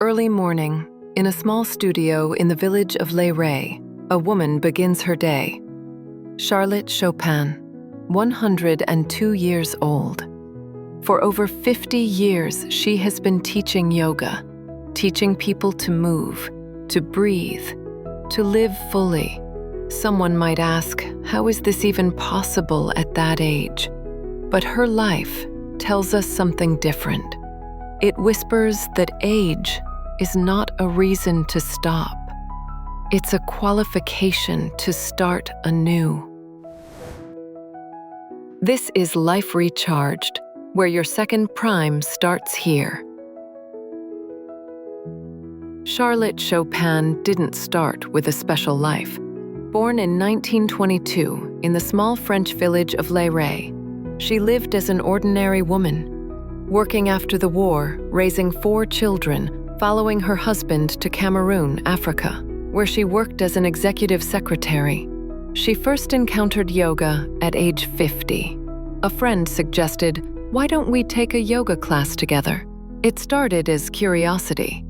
Early morning, in a small studio in the village of Léré, a woman begins her day. Charlotte Chopin, 102 years old. For over 50 years, she has been teaching yoga, teaching people to move, to breathe, to live fully. Someone might ask, how is this even possible at that age? But her life tells us something different. It whispers that age is not a reason to stop. It's a qualification to start anew. This is Life Recharged, where your second prime starts here. Charlotte Chopin didn't start with a special life. Born in 1922 in the small French village of Léré, she lived as an ordinary woman, working after the war, raising 4 children, following her husband to Cameroon, Africa, where she worked as an executive secretary. She first encountered yoga at age 50. A friend suggested, why don't we take a yoga class together? It started as curiosity,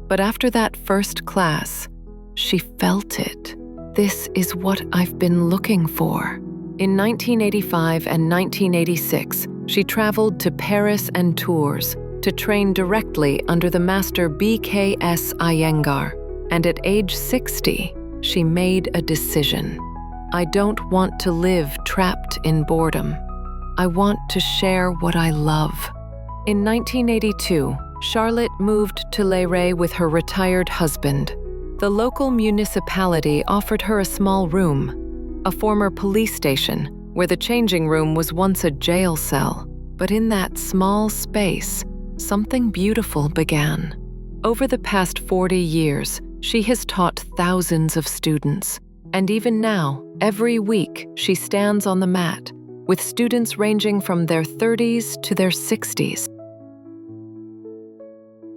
but after that first class, she felt it. This is what I've been looking for. In 1985 and 1986, she traveled to Paris and Tours to train directly under the master B.K.S. Iyengar, and at age 60, she made a decision. I don't want to live trapped in boredom. I want to share what I love. In 1982, Charlotte moved to Léré with her retired husband. The local municipality offered her a small room, a former police station, where the changing room was once a jail cell. But in that small space, something beautiful began. Over the past 40 years, she has taught thousands of students. And even now, every week, she stands on the mat, with students ranging from their 30s to their 60s.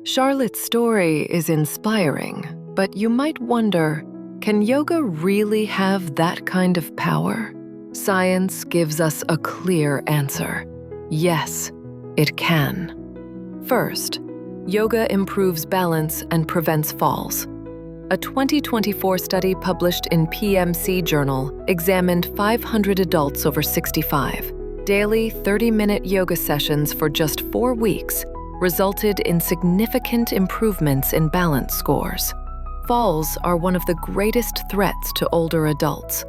Charlotte's story is inspiring, but you might wonder, can yoga really have that kind of power? Science gives us a clear answer. Yes, it can. First, yoga improves balance and prevents falls. A 2024 study published in PMC Journal examined 500 adults over 65. Daily 30-minute yoga sessions for just 4 weeks resulted in significant improvements in balance scores. Falls are one of the greatest threats to older adults,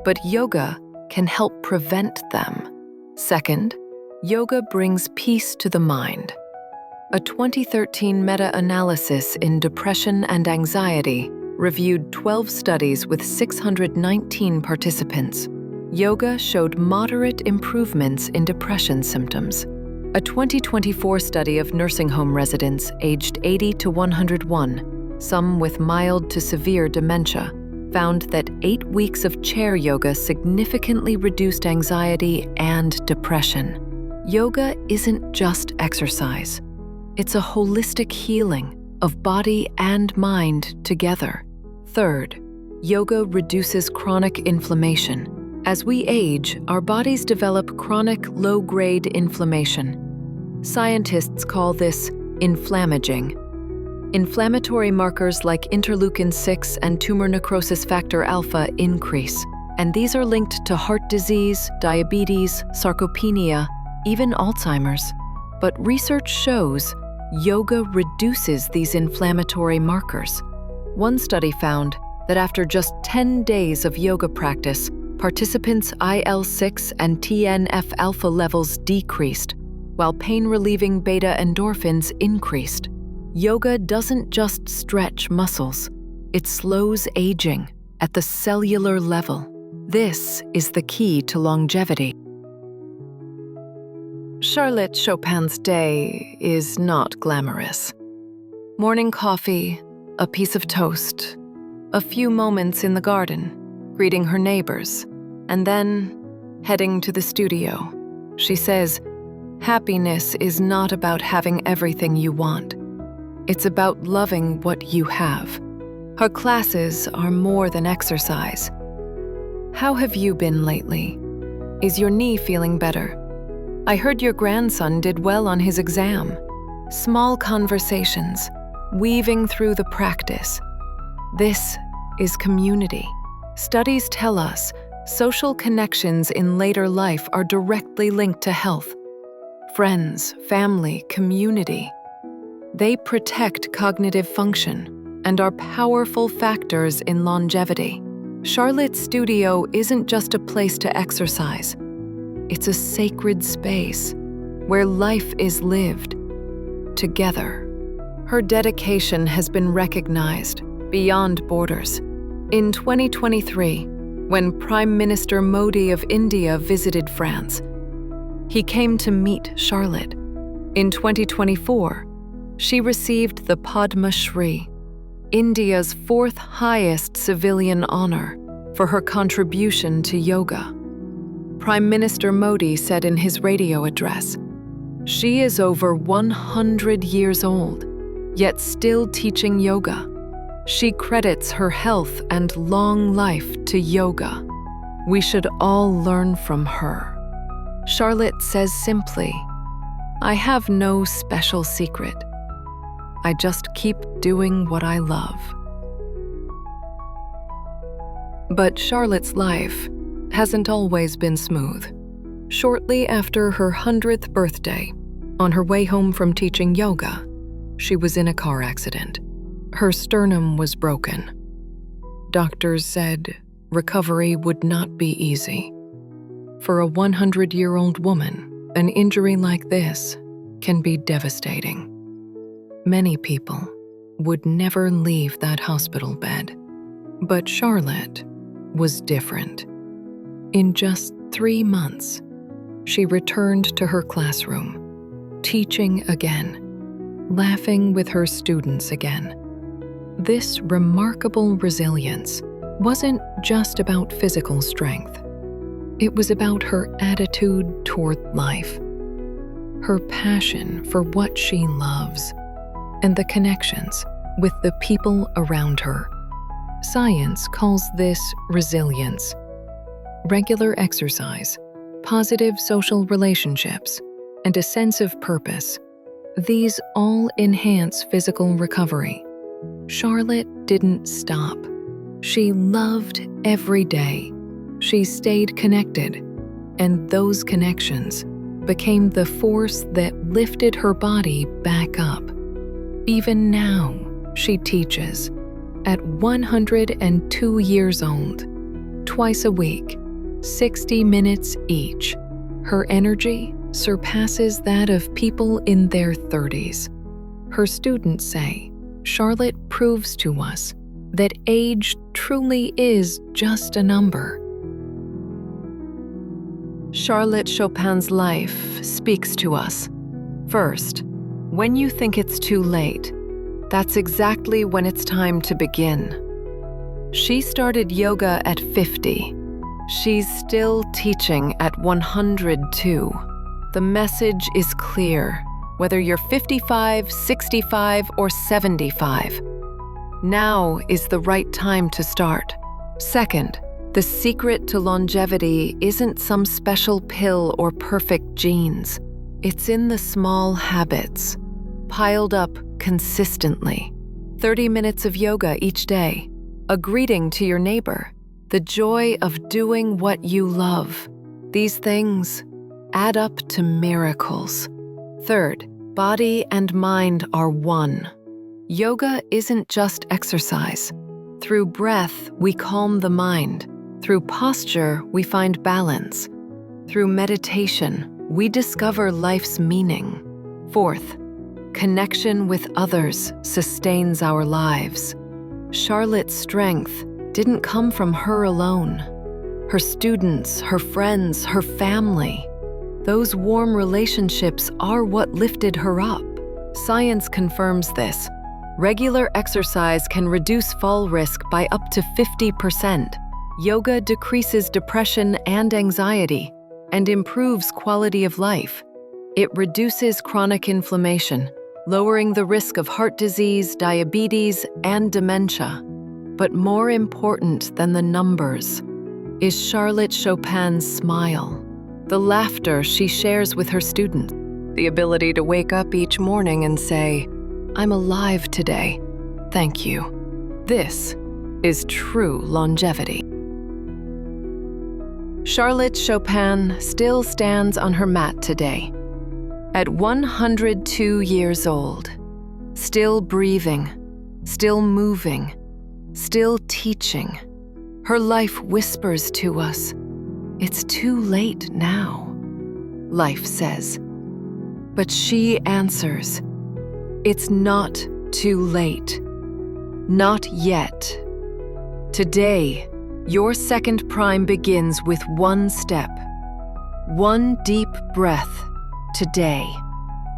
but yoga can help prevent them. Second, yoga brings peace to the mind. A 2013 meta-analysis in depression and anxiety reviewed 12 studies with 619 participants. Yoga showed moderate improvements in depression symptoms. A 2024 study of nursing home residents aged 80 to 101, some with mild to severe dementia, found that 8 weeks of chair yoga significantly reduced anxiety and depression. Yoga isn't just exercise. It's a holistic healing of body and mind together. Third, yoga reduces chronic inflammation. As we age, our bodies develop chronic low-grade inflammation. Scientists call this inflammaging. Inflammatory markers like interleukin-6 and tumor necrosis factor alpha increase, and these are linked to heart disease, diabetes, sarcopenia, even Alzheimer's. But research shows yoga reduces these inflammatory markers. One study found that after just 10 days of yoga practice, participants' IL-6 and TNF-alpha levels decreased, while pain-relieving beta endorphins increased. Yoga doesn't just stretch muscles, it slows aging at the cellular level. This is the key to longevity. Charlotte Chopin's day is not glamorous. Morning coffee, a piece of toast, a few moments in the garden, greeting her neighbors, and then heading to the studio. She says, happiness is not about having everything you want. It's about loving what you have. Her classes are more than exercise. How have you been lately? Is your knee feeling better? I heard your grandson did well on his exam. Small conversations, weaving through the practice. This is community. Studies tell us social connections in later life are directly linked to health. Friends, family, community. They protect cognitive function and are powerful factors in longevity. Charlotte's studio isn't just a place to exercise. It's a sacred space where life is lived together. Her dedication has been recognized beyond borders. In 2023, when Prime Minister Modi of India visited France, he came to meet Charlotte. In 2024, she received the Padma Shri, India's fourth highest civilian honor, for her contribution to yoga. Prime Minister Modi said in his radio address, "She is over 100 years old, yet still teaching yoga. She credits her health and long life to yoga. We should all learn from her." Charlotte says simply, "I have no special secret. I just keep doing what I love." But Charlotte's life hasn't always been smooth. Shortly after her 100th birthday, on her way home from teaching yoga, she was in a car accident. Her sternum was broken. Doctors said recovery would not be easy. For a 100-year-old woman, an injury like this can be devastating. Many people would never leave that hospital bed. But Charlotte was different. In just 3 months, she returned to her classroom, teaching again, laughing with her students again. This remarkable resilience wasn't just about physical strength. It was about her attitude toward life, her passion for what she loves, and the connections with the people around her. Science calls this resilience. Regular exercise, positive social relationships, and a sense of purpose. These all enhance physical recovery. Charlotte didn't stop. She loved every day. She stayed connected, and those connections became the force that lifted her body back up. Even now, she teaches, at 102 years old, twice a week, 60 minutes each. Her energy surpasses that of people in their 30s. Her students say, Charlotte proves to us that age truly is just a number. Charlotte Chopin's life speaks to us. First, when you think it's too late, that's exactly when it's time to begin. She started yoga at 50. She's still teaching at 102. The message is clear, whether you're 55, 65, or 75. Now is the right time to start. Second, the secret to longevity isn't some special pill or perfect genes. It's in the small habits, piled up consistently. 30 minutes of yoga each day, a greeting to your neighbor, the joy of doing what you love. These things add up to miracles. Third, body and mind are one. Yoga isn't just exercise. Through breath, we calm the mind. Through posture, we find balance. Through meditation, we discover life's meaning. Fourth, connection with others sustains our lives. Charlotte's strength didn't come from her alone. Her students, her friends, her family. Those warm relationships are what lifted her up. Science confirms this. Regular exercise can reduce fall risk by up to 50%. Yoga decreases depression and anxiety and improves quality of life. It reduces chronic inflammation, lowering the risk of heart disease, diabetes, and dementia. But more important than the numbers is Charlotte Chopin's smile, the laughter she shares with her students, the ability to wake up each morning and say, I'm alive today. Thank you. This is true longevity. Charlotte Chopin still stands on her mat today. At 102 years old, still breathing, still moving, still teaching. Her life whispers to us, "It's too late now," life says. But she answers, "It's not too late. Not yet." Today, your second prime begins with one step, one deep breath today,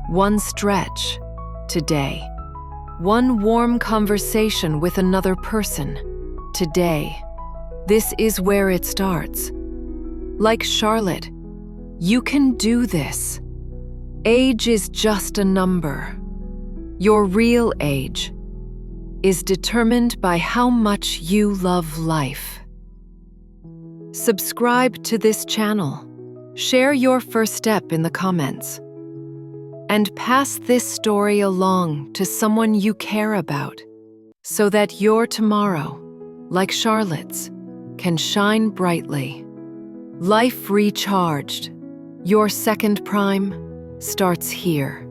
one stretch today, one warm conversation with another person today. This is where it starts. Like Charlotte, you can do this. Age is just a number. Your real age is determined by how much you love life. Subscribe to this channel. Share your first step in the comments. And pass this story along to someone you care about so that your tomorrow, like Charlotte's, can shine brightly. Life recharged. Your second prime starts here.